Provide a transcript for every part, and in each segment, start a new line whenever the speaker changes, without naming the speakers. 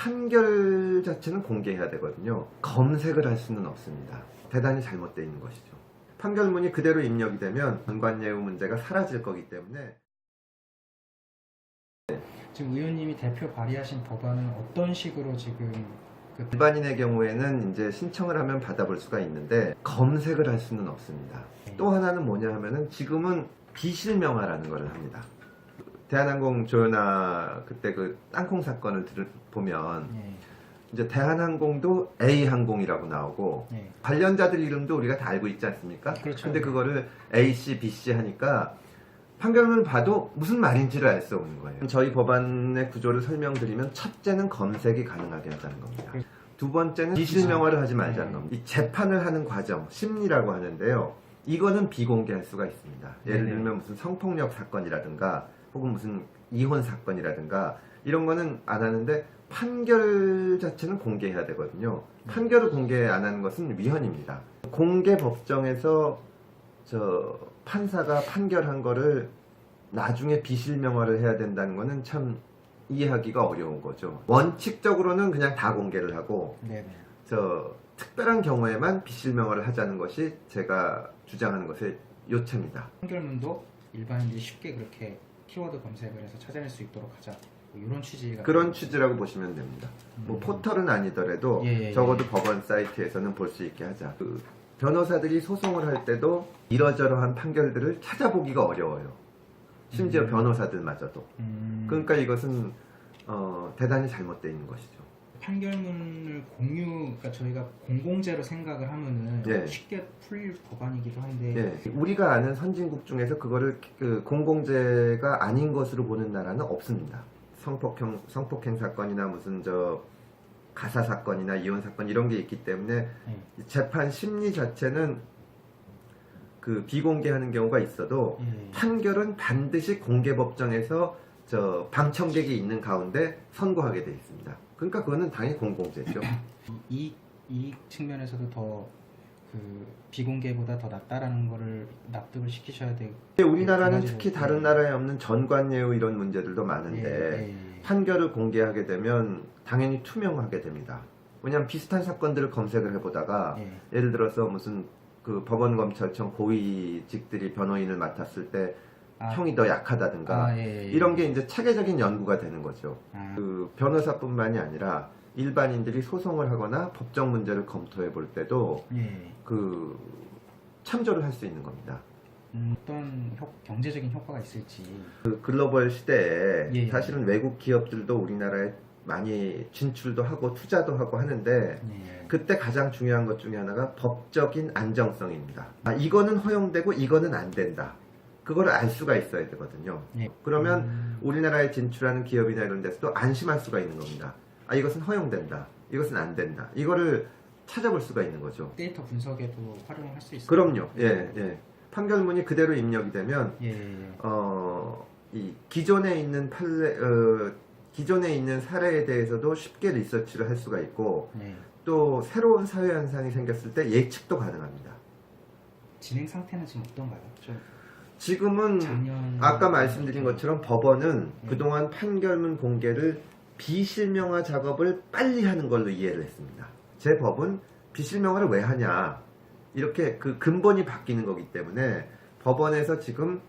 판결 자체는 공개해야 되거든요. 검색을 할 수는 없습니다. 대단히 잘못되어 있는 것이죠. 판결문이 그대로 입력이 되면 전관예우 문제가 사라질 거기 때문에.
지금 의원님이 대표 발의하신 법안은 어떤 식으로 지금
일반인의 경우에는 이제 신청을 하면 받아볼 수가 있는데 검색을 할 수는 없습니다. 또 하나는 뭐냐 하면은 지금은 비실명화라는 것을 합니다. 대한항공 조현아 그때 그 땅콩 사건을 보면 이제 대한항공도 A항공이라고 나오고 관련자들 이름도 우리가 다 알고 있지 않습니까?
그렇죠.
근데 그거를 A.C, B.C 하니까 판결문을 봐도 무슨 말인지를 알 수 없는 거예요. 저희 법안의 구조를 설명드리면 첫째는 검색이 가능하게 하자는 겁니다. 두 번째는 비실명화를 하지 말자는 겁니다. 이 재판을 하는 과정, 심리라고 하는데요. 이거는 비공개할 수가 있습니다. 예를 들면 무슨 성폭력 사건이라든가 혹은 무슨 이혼 사건이라든가 이런 거는 안 하는데 판결 자체는 공개해야 되거든요. 판결을 공개 안 하는 것은 위헌입니다. 공개 법정에서 판사가 판결한 거를 나중에 비실명화를 해야 된다는 거는 참 이해하기가 어려운 거죠. 원칙적으로는 그냥 다 공개를 하고 특별한 경우에만 비실명화를 하자는 것이 제가 주장하는 것의 요체입니다.
판결문도 일반인들이 쉽게 그렇게 키워드 검색을 해서 찾아낼 수 있도록 하자, 뭐 이런 취지가
그런 취지라고 보시면 됩니다. 뭐 포털은 아니더라도 적어도 법원 사이트에서는 볼 수 있게 하자. 변호사들이 소송을 할 때도 이러저러한 판결들을 찾아보기가 어려워요. 심지어 변호사들마저도. 그러니까 이것은 대단히 잘못되어 있는 것이죠.
판결문을 그러니까 저희가 공공재로 생각을 하면은 쉽게 풀릴 법안이기도 한데
우리가 아는 선진국 중에서 그거를 공공재가 아닌 것으로 보는 나라는 없습니다. 성폭행 사건이나 무슨 가사 사건이나 이혼 사건 이런 게 있기 때문에 재판 심리 자체는 비공개하는 경우가 있어도 판결은 반드시 공개 법정에서 방청객이 있는 가운데 선고하게 되어 있습니다. 그러니까 그거는 당연히 공공재죠.
이 측면에서도 더 비공개보다 더 낫다라는 거를 납득을 시키셔야 되고.
우리나라는 특히 다른 나라에 없는 전관예우 이런 문제들도 많은데 판결을 공개하게 되면 당연히 투명하게 됩니다. 왜냐하면 비슷한 사건들을 검색을 해보다가 예를 들어서 무슨 법원 검찰청 고위직들이 변호인을 맡았을 때 형이 더 약하다든가 이런 게 이제 체계적인 연구가 되는 거죠. 변호사뿐만이 아니라 일반인들이 소송을 하거나 법정 문제를 검토해 볼 때도 참조를 할 수 있는 겁니다.
어떤 경제적인 효과가 있을지.
글로벌 시대에 사실은 외국 기업들도 우리나라에 많이 진출도 하고 투자도 하고 하는데 그때 가장 중요한 것 중에 하나가 법적인 안정성입니다. 이거는 허용되고 이거는 안 된다. 그걸 알 수가 있어야 되거든요. 그러면 우리나라에 진출하는 기업이나 이런 데서도 안심할 수가 있는 겁니다. 이것은 허용된다. 이것은 안 된다. 이거를 찾아볼 수가 있는 거죠.
데이터 분석에도 활용할 수 있어요.
그럼요. 판결문이 그대로 입력이 되면 이 기존에 있는 사례에 대해서도 쉽게 리서치를 할 수가 있고 또 새로운 사회 현상이 생겼을 때 예측도 가능합니다.
진행 상태는 지금 어떤가요?
지금은 아까 말씀드린 것처럼 법원은 그동안 판결문 공개를 비실명화 작업을 빨리 하는 걸로 이해를 했습니다. 제 법은 비실명화를 왜 하냐, 이렇게 근본이 바뀌는 거기 때문에 법원에서 지금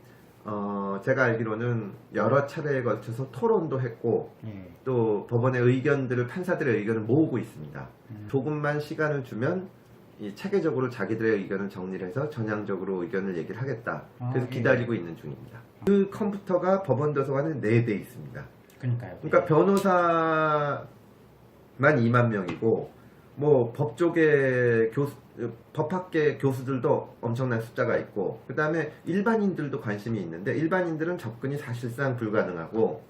제가 알기로는 여러 차례에 걸쳐서 토론도 했고 또 법원의 의견들을, 판사들의 의견을 모으고 있습니다. 조금만 시간을 주면 체계적으로 자기들의 의견을 정리를 해서 전향적으로 의견을 얘기를 하겠다. 그래서 기다리고 있는 중입니다. 그 컴퓨터가 법원 도서관에 4대 있습니다. 그러니까 변호사만 2만 명이고 뭐 법조계 법학계 교수들도 엄청난 숫자가 있고 그 다음에 일반인들도 관심이 있는데 일반인들은 접근이 사실상 불가능하고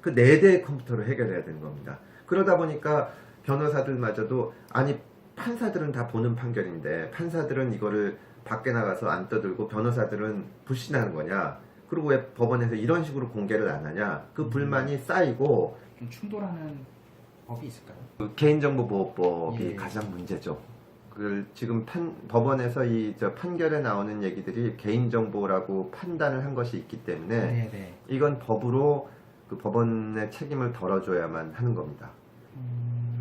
그 4대의 컴퓨터로 해결해야 되는 겁니다. 그러다 보니까 변호사들마저도 판사들은 다 보는 판결인데 판사들은 이거를 밖에 나가서 안 떠들고 변호사들은 불신하는 거냐, 그리고 왜 법원에서 이런 식으로 공개를 안 하냐, 그 불만이 쌓이고
좀 충돌하는 법이 있을까요?
개인정보보호법이 가장 문제죠. 지금 법원에서 판결에 나오는 얘기들이 개인정보라고 판단을 한 것이 있기 때문에 이건 법으로 법원의 책임을 덜어줘야만 하는 겁니다.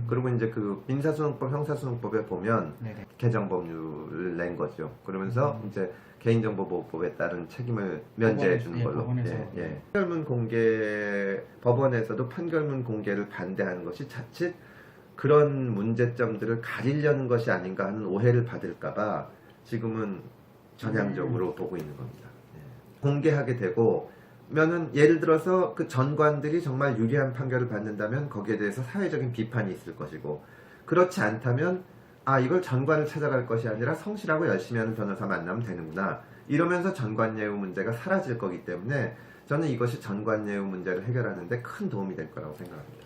그리고 이제 그 민사소송법, 형사소송법에 보면
네네.
개정법률을 낸 거죠. 그러면서 이제 개인정보보호법에 따른 책임을 면제해 주는
법원에서,
걸로.
법원에서.
판결문 공개, 법원에서도 판결문 공개를 반대하는 것이 자칫 그런 문제점들을 가리려는 것이 아닌가 하는 오해를 받을까봐 지금은 전향적으로 보고 있는 겁니다. 공개하게 되고 면은 예를 들어서 그 전관들이 정말 유리한 판결을 받는다면 거기에 대해서 사회적인 비판이 있을 것이고, 그렇지 않다면 아, 이걸 전관을 찾아갈 것이 아니라 성실하고 열심히 하는 변호사 만나면 되는구나, 이러면서 전관예우 문제가 사라질 거기 때문에 저는 이것이 전관예우 문제를 해결하는 데 큰 도움이 될 거라고 생각합니다.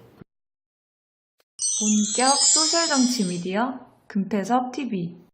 본격 소셜정치 미디어 금태섭 TV